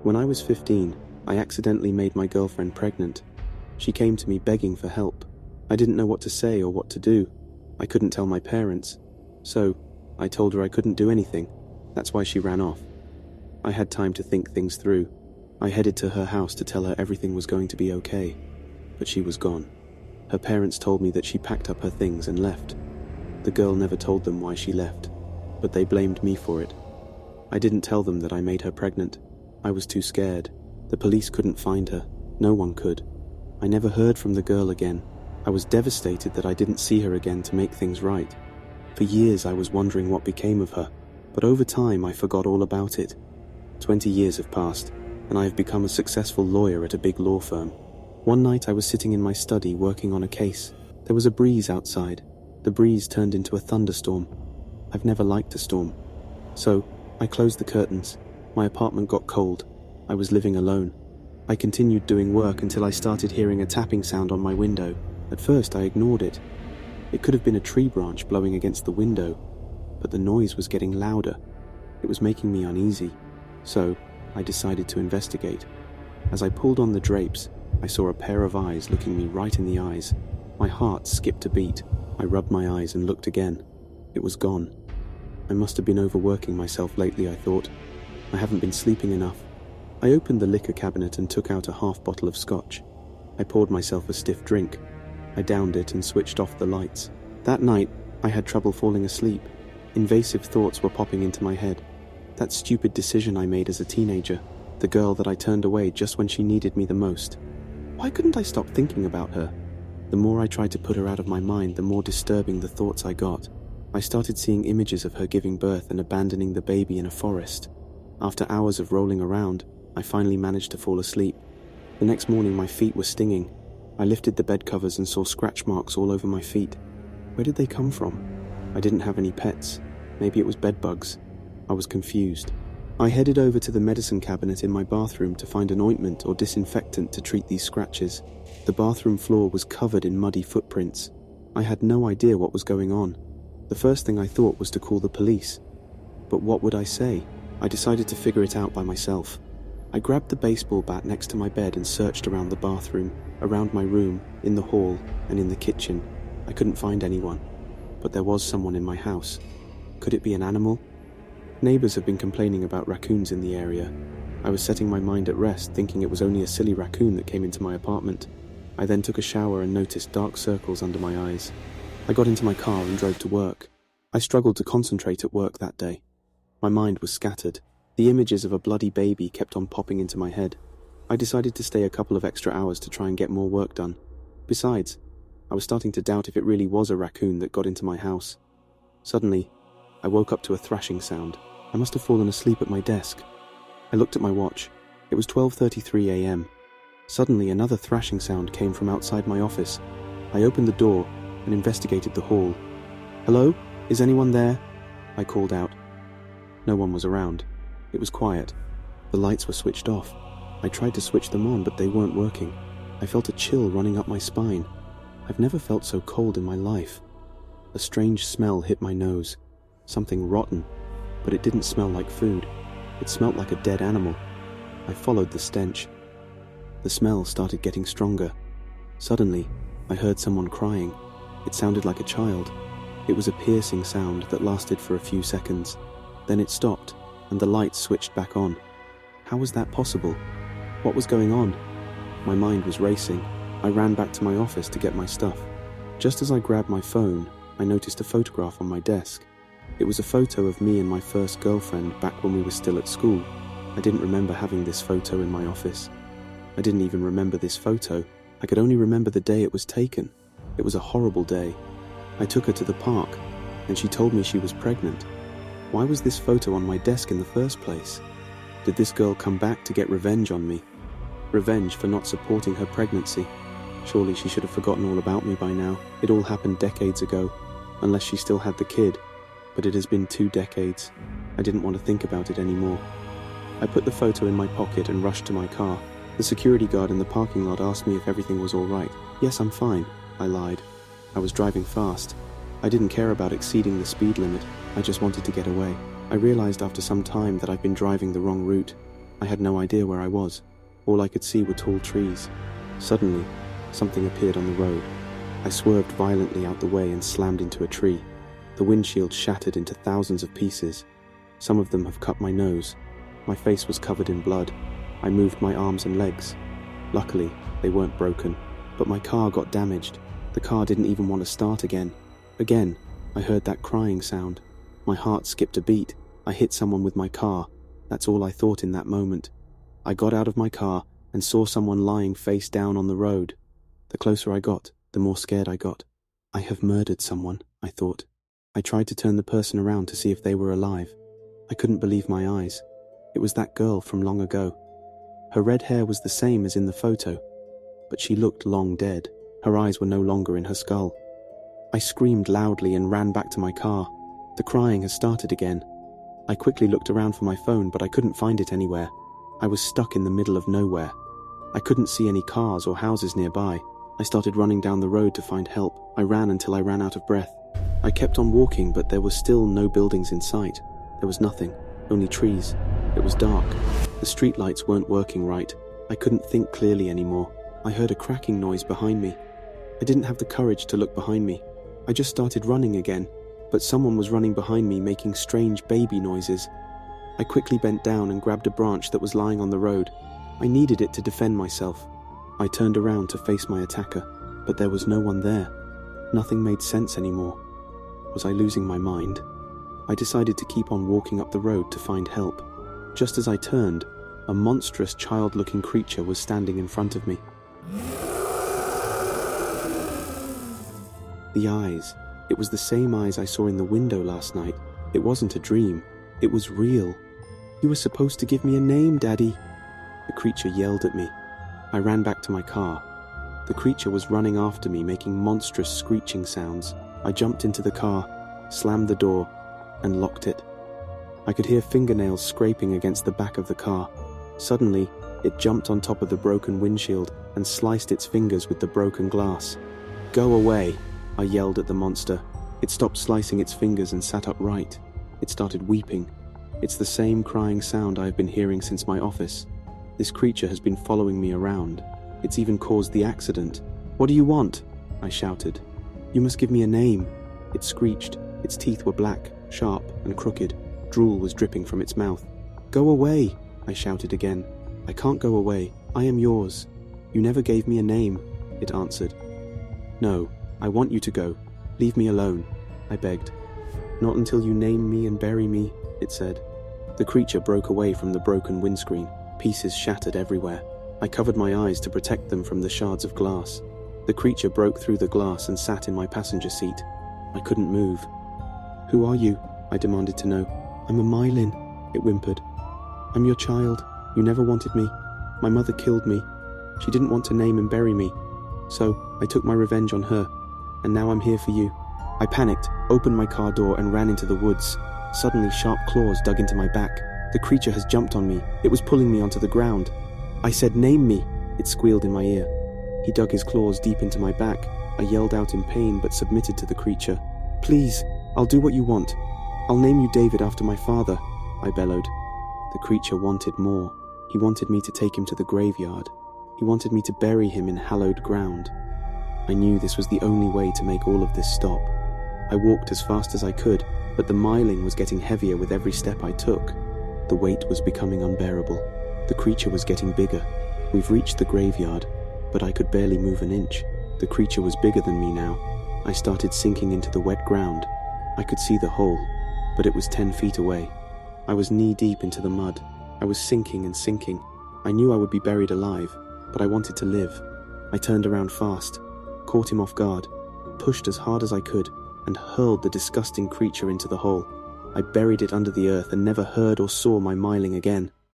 When I was 15, I accidentally made my girlfriend pregnant. She came to me begging for help. I didn't know what to say or what to do. I couldn't tell my parents. So, I told her I couldn't do anything. That's why she ran off. I had time to think things through. I headed to her house to tell her everything was going to be okay. But she was gone. Her parents told me that she packed up her things and left. The girl never told them why she left, but they blamed me for it. I didn't tell them that I made her pregnant. I was too scared. The police couldn't find her. No one could. I never heard from the girl again. I was devastated that I didn't see her again to make things right. For years I was wondering what became of her, but over time I forgot all about it. 20 years have passed, and I have become a successful lawyer at a big law firm. One night I was sitting in my study working on a case. There was a breeze outside. The breeze turned into a thunderstorm. I've never liked a storm. So, I closed the curtains. My apartment got cold. I was living alone. I continued doing work until I started hearing a tapping sound on my window. At first I ignored it. It could have been a tree branch blowing against the window, but the noise was getting louder. It was making me uneasy. So, I decided to investigate. As I pulled on the drapes, I saw a pair of eyes looking me right in the eyes. My heart skipped a beat. I rubbed my eyes and looked again. It was gone. I must have been overworking myself lately, I thought. I haven't been sleeping enough. I opened the liquor cabinet and took out a half bottle of scotch. I poured myself a stiff drink. I downed it and switched off the lights. That night, I had trouble falling asleep. Invasive thoughts were popping into my head. That stupid decision I made as a teenager. The girl that I turned away just when she needed me the most. Why couldn't I stop thinking about her? The more I tried to put her out of my mind, the more disturbing the thoughts I got. I started seeing images of her giving birth and abandoning the baby in a forest. After hours of rolling around, I finally managed to fall asleep. The next morning my feet were stinging. I lifted the bed covers and saw scratch marks all over my feet. Where did they come from? I didn't have any pets. Maybe it was bed bugs. I was confused. I headed over to the medicine cabinet in my bathroom to find an ointment or disinfectant to treat these scratches. The bathroom floor was covered in muddy footprints. I had no idea what was going on. The first thing I thought was to call the police. But what would I say? I decided to figure it out by myself. I grabbed the baseball bat next to my bed and searched around the bathroom, around my room, in the hall, and in the kitchen. I couldn't find anyone, but there was someone in my house. Could it be an animal? Neighbors have been complaining about raccoons in the area. I was setting my mind at rest, thinking it was only a silly raccoon that came into my apartment. I then took a shower and noticed dark circles under my eyes. I got into my car and drove to work. I struggled to concentrate at work that day. My mind was scattered. The images of a bloody baby kept on popping into my head. I decided to stay a couple of extra hours to try and get more work done. Besides, I was starting to doubt if it really was a raccoon that got into my house. Suddenly, I woke up to a thrashing sound. I must have fallen asleep at my desk. I looked at my watch. It was 12:33 a.m. Suddenly, another thrashing sound came from outside my office. I opened the door and investigated the hall. "Hello? Is anyone there?" I called out. No one was around. It was quiet. The lights were switched off. I tried to switch them on, but they weren't working. I felt a chill running up my spine. I've never felt so cold in my life. A strange smell hit my nose. Something rotten, but it didn't smell like food. It smelled like a dead animal. I followed the stench. The smell started getting stronger. Suddenly, I heard someone crying. It sounded like a child. It was a piercing sound that lasted for a few seconds. Then it stopped, and the lights switched back on. How was that possible? What was going on? My mind was racing. I ran back to my office to get my stuff. Just as I grabbed my phone, I noticed a photograph on my desk. It was a photo of me and my first girlfriend back when we were still at school. I didn't remember having this photo in my office. I didn't even remember this photo. I could only remember the day it was taken. It was a horrible day. I took her to the park, and she told me she was pregnant. Why was this photo on my desk in the first place? Did this girl come back to get revenge on me? Revenge for not supporting her pregnancy? Surely she should have forgotten all about me by now. It all happened decades ago, unless she still had the kid. But it has been 2 decades. I didn't want to think about it anymore. I put the photo in my pocket and rushed to my car. The security guard in the parking lot asked me if everything was all right. "Yes, I'm fine," I lied. I was driving fast. I didn't care about exceeding the speed limit. I just wanted to get away. I realized after some time that I'd been driving the wrong route. I had no idea where I was. All I could see were tall trees. Suddenly, something appeared on the road. I swerved violently out the way and slammed into a tree. The windshield shattered into thousands of pieces. Some of them have cut my nose. My face was covered in blood. I moved my arms and legs. Luckily, they weren't broken, but my car got damaged. The car didn't even want to start again. Again, I heard that crying sound. My heart skipped a beat. I hit someone with my car. That's all I thought in that moment. I got out of my car and saw someone lying face down on the road. The closer I got, the more scared I got. I have murdered someone, I thought. I tried to turn the person around to see if they were alive. I couldn't believe my eyes. It was that girl from long ago. Her red hair was the same as in the photo, but she looked long dead. Her eyes were no longer in her skull. I screamed loudly and ran back to my car. The crying had started again. I quickly looked around for my phone, but I couldn't find it anywhere. I was stuck in the middle of nowhere. I couldn't see any cars or houses nearby. I started running down the road to find help. I ran until I ran out of breath. I kept on walking, but there were still no buildings in sight. There was nothing, only trees. It was dark. The streetlights weren't working right. I couldn't think clearly anymore. I heard a cracking noise behind me. I didn't have the courage to look behind me. I just started running again, but someone was running behind me making strange baby noises. I quickly bent down and grabbed a branch that was lying on the road. I needed it to defend myself. I turned around to face my attacker, but there was no one there. Nothing made sense anymore. Was I losing my mind? I decided to keep on walking up the road to find help. Just as I turned, a monstrous child-looking creature was standing in front of me. The eyes. It was the same eyes I saw in the window last night. It wasn't a dream. It was real. "You were supposed to give me a name, Daddy." The creature yelled at me. I ran back to my car. The creature was running after me, making monstrous screeching sounds. I jumped into the car, slammed the door, and locked it. I could hear fingernails scraping against the back of the car. Suddenly, it jumped on top of the broken windshield and sliced its fingers with the broken glass. "Go away," I yelled at the monster. It stopped slicing its fingers and sat upright. It started weeping. It's the same crying sound I have been hearing since my office. This creature has been following me around. It's even caused the accident. "What do you want?" I shouted. "You must give me a name." It screeched. Its teeth were black, sharp, and crooked. Drool was dripping from its mouth. "Go away," I shouted again. "I can't go away. I am yours." "You never gave me a name," it answered. "No, I want you to go. Leave me alone," I begged. "Not until you name me and bury me," it said. The creature broke away from the broken windscreen. Pieces shattered everywhere. I covered my eyes to protect them from the shards of glass. The creature broke through the glass and sat in my passenger seat. I couldn't move. "Who are you?" I demanded to know. "I'm a Mylin," it whimpered. "I'm your child. You never wanted me. My mother killed me. She didn't want to name and bury me. So I took my revenge on her, and now I'm here for you." I panicked, opened my car door and ran into the woods. Suddenly sharp claws dug into my back. The creature has jumped on me. It was pulling me onto the ground. I said, "Name me," it squealed in my ear. He dug his claws deep into my back. I yelled out in pain but submitted to the creature. "Please, I'll do what you want. I'll name you David after my father," I bellowed. The creature wanted more. He wanted me to take him to the graveyard. He wanted me to bury him in hallowed ground. I knew this was the only way to make all of this stop. I walked as fast as I could, but the myling was getting heavier with every step I took. The weight was becoming unbearable. The creature was getting bigger. We've reached the graveyard, but I could barely move an inch. The creature was bigger than me now. I started sinking into the wet ground. I could see the hole, but it was 10 feet away. I was knee-deep into the mud. I was sinking and sinking. I knew I would be buried alive, but I wanted to live. I turned around fast, caught him off guard, pushed as hard as I could, and hurled the disgusting creature into the hole. I buried it under the earth and never heard or saw my myling again.